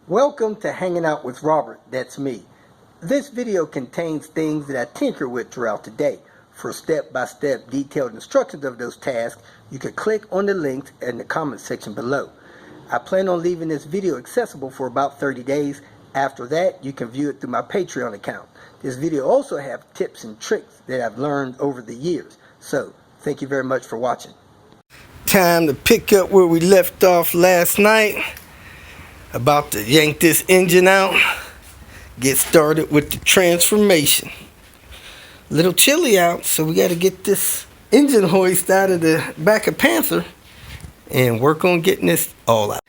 Welcome to Hanging Out with Robert, that's me. This video contains things that I tinker with throughout the day. For step-by-step detailed instructions of those tasks, you can click on the links in the comment section below. I plan on leaving this video accessible for about 30 days. After that, you can view it through my Patreon account. This video also has tips and tricks that I've learned over the years. So, thank you very much for watching. Time to pick up where we left off last night. About to yank this engine out, get started with the transformation. A little chilly out, so we got to get this engine hoist out of the back of Panther and work on getting this all out.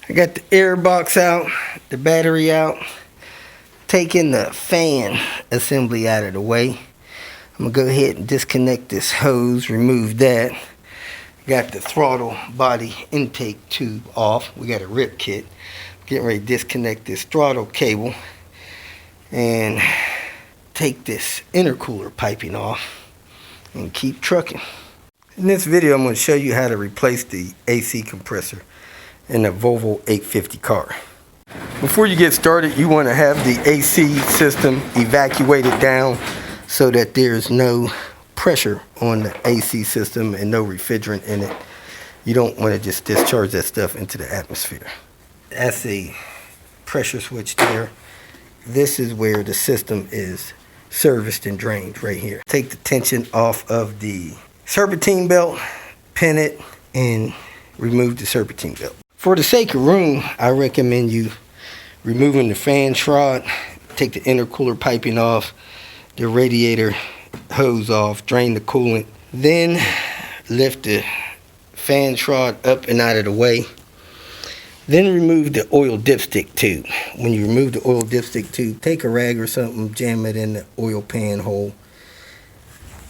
I got the air box out, the battery out, taking the fan assembly out of the way. I'm going to go ahead and disconnect this hose, remove that. Got the throttle body intake tube off. We got a rip kit. Getting ready to disconnect this throttle cable and take this intercooler piping off and keep trucking. In this video, I'm going to show you how to replace the AC compressor in a Volvo 850 car. Before you get started, you want to have the AC system evacuated down so that there's no pressure on the AC system and no refrigerant in it. You don't want to just discharge that stuff into the atmosphere. That's a pressure switch there. This is where the system is serviced and drained right here. Take the tension off of the serpentine belt, pin it, and remove the serpentine belt. For the sake of room, I recommend you removing the fan shroud, take the intercooler piping off, the radiator hose off, drain the coolant, then lift the fan shroud up and out of the way. Then remove the oil dipstick tube. When you remove the oil dipstick tube, take a rag or something, jam it in the oil pan hole,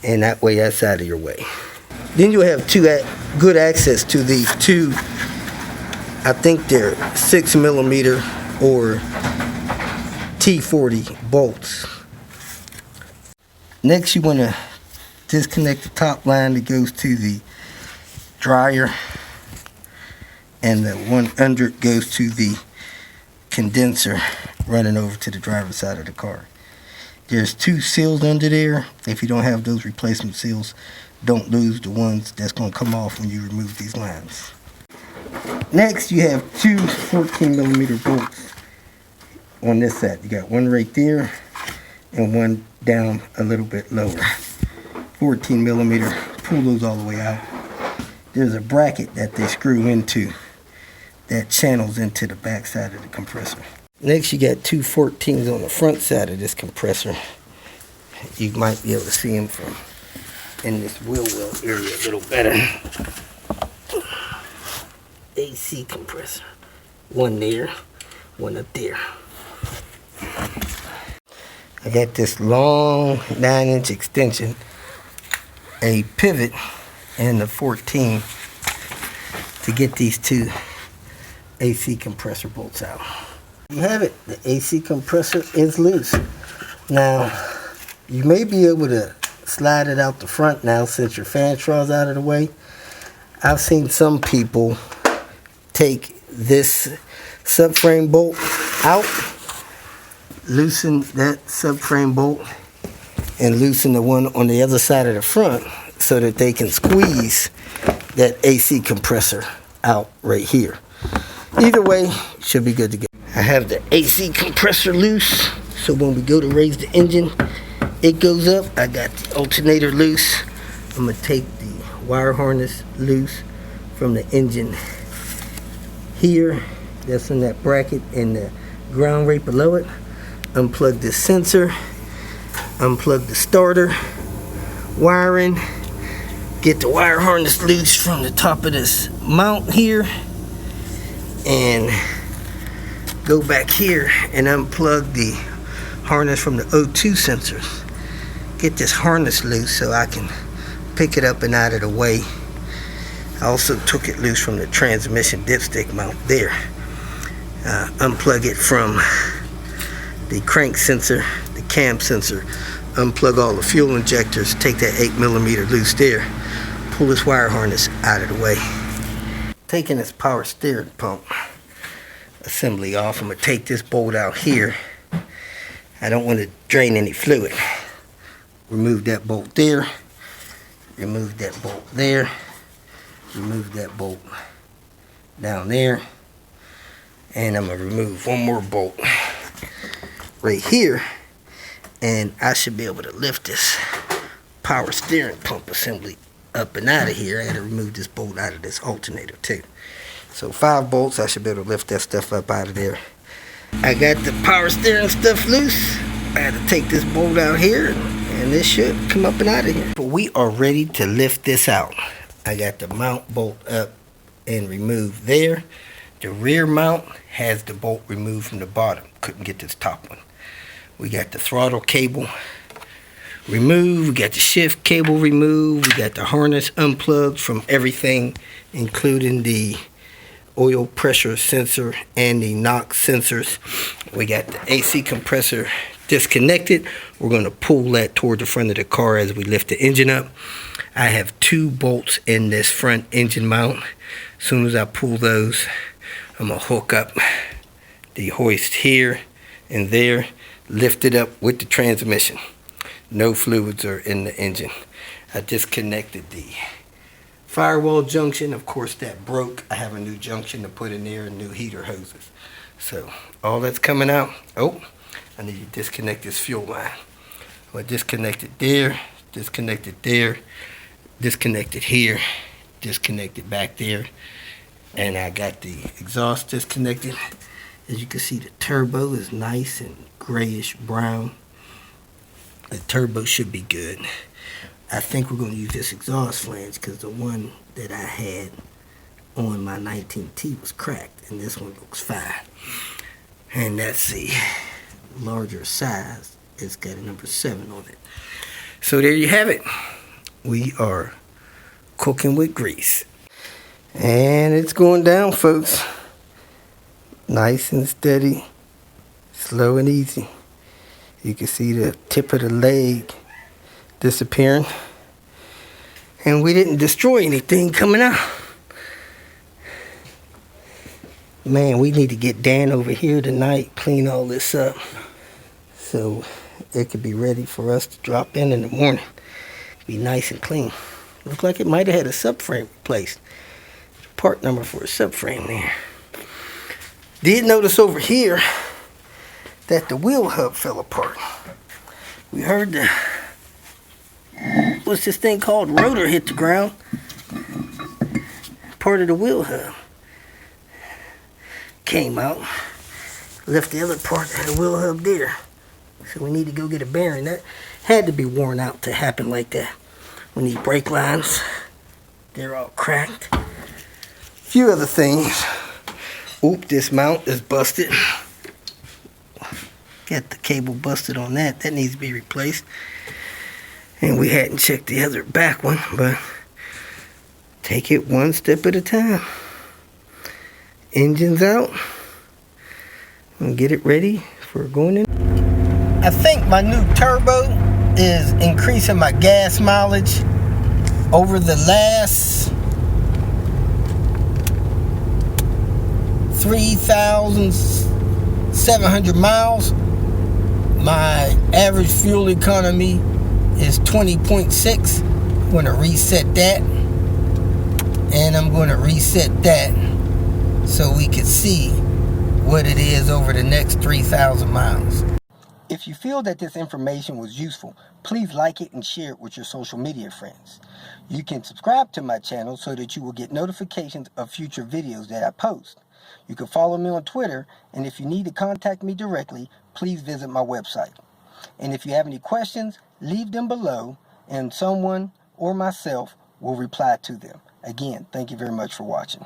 and that way that's out of your way. Then you'll have good access to these two, I think they're 6mm or T40 bolts. Next, you want to disconnect the top line that goes to the dryer, and the one under it goes to the condenser running over to the driver's side of the car. There's two seals under there. If you don't have those replacement seals, don't lose the ones that's going to come off when you remove these lines. Next, you have two 14mm bolts on this side. You got one right there and one down a little bit lower. 14mm, pull those all the way out. There's a bracket that they screw into that channels into the back side of the compressor. Next, you got two 14s on the front side of this compressor. You might be able to see them from in this wheel well area a little better. AC compressor. One there, one up there. I got this long 9-inch extension, a pivot, and the 14 to get these two AC compressor bolts out. You have it. The AC compressor is loose. Now, you may be able to slide it out the front now since your fan shroud's out of the way. I've seen some people take this subframe bolt out, loosen that subframe bolt, and loosen the one on the other side of the front so that they can squeeze that AC compressor out right here. Either way, should be good to go. I have the AC compressor loose, so when we go to raise the engine, it goes up. I got the alternator loose. I'm going to take the wire harness loose from the engine here. That's in that bracket and the ground right below it. Unplug this sensor, unplug the starter wiring, get the wire harness loose from the top of this mount here, and go back here and unplug the harness from the O2 sensors. Get this harness loose so I can pick it up and out of the way. I also took it loose from the transmission dipstick mount there. Unplug it from the crank sensor, the cam sensor, unplug all the fuel injectors, take that 8mm loose there, pull this wire harness out of the way. Taking this power steering pump, assembly off. I'm going to take this bolt out here. I don't want to drain any fluid. Remove that bolt there. Remove that bolt there. Remove that bolt down there. And I'm going to remove one more bolt right here. And I should be able to lift this power steering pump assembly up and out of here. I got to remove this bolt out of this alternator too. So 5 bolts, I should be able to lift that stuff up out of there. I got the power steering stuff loose. I had to take this bolt out here, and this should come up and out of here. But we are ready to lift this out. I got the mount bolt up and removed there. The rear mount has the bolt removed from the bottom. Couldn't get this top one. We got the throttle cable removed. We got the shift cable removed. We got the harness unplugged from everything, including the oil pressure sensor and the NOx sensors. We got the AC compressor disconnected. We're going to pull that toward the front of the car as we lift the engine up. I have 2 bolts in this front engine mount. As soon as I pull those, I'm going to hook up the hoist here and there, lift it up with the transmission. No fluids are in the engine. I disconnected the firewall junction. Of course, that broke. I have a new junction to put in there and new heater hoses. So all that's coming out. Oh, I need to disconnect this fuel line. Well, disconnected there, disconnected there, disconnected here, disconnected back there, and I got the exhaust disconnected. As you can see, the turbo is nice and grayish brown. The turbo should be good. I think we're going to use this exhaust flange because the one that I had on my 19T was cracked, and this one looks fine. And that's the larger size. It's got a number 7 on it. So there you have it. We are cooking with grease. And it's going down, folks. Nice and steady, slow and easy. You can see the tip of the leg disappearing. And we didn't destroy anything coming out. Man, we need to get Dan over here tonight, clean all this up, so it could be ready for us to drop in the morning. Be nice and clean. Looked like it might have had a subframe replaced. Part number for a subframe there. Did notice over here that the wheel hub fell apart. We heard the, what's this thing called, rotor hit the ground. Part of the wheel hub came out. Left the other part of the wheel hub there. So we need to go get a bearing. That had to be worn out to happen like that. We need brake lines. They're all cracked. A few other things. Oop, this mount is busted. Got the cable busted on that. That needs to be replaced. And we hadn't checked the other back one, but take it one step at a time. Engine's out. And get it ready for going in. I think my new turbo is increasing my gas mileage. Over the last 3,700 miles, my average fuel economy is 20.6. I'm going to reset that, and I'm going to reset that so we can see what it is over the next 3,000 miles. If you feel that this information was useful, please like it and share it with your social media friends. You can subscribe to my channel so that you will get notifications of future videos that I post. You can follow me on Twitter, and if you need to contact me directly, please visit my website. And if you have any questions, leave them below, and someone or myself will reply to them. Again, thank you very much for watching.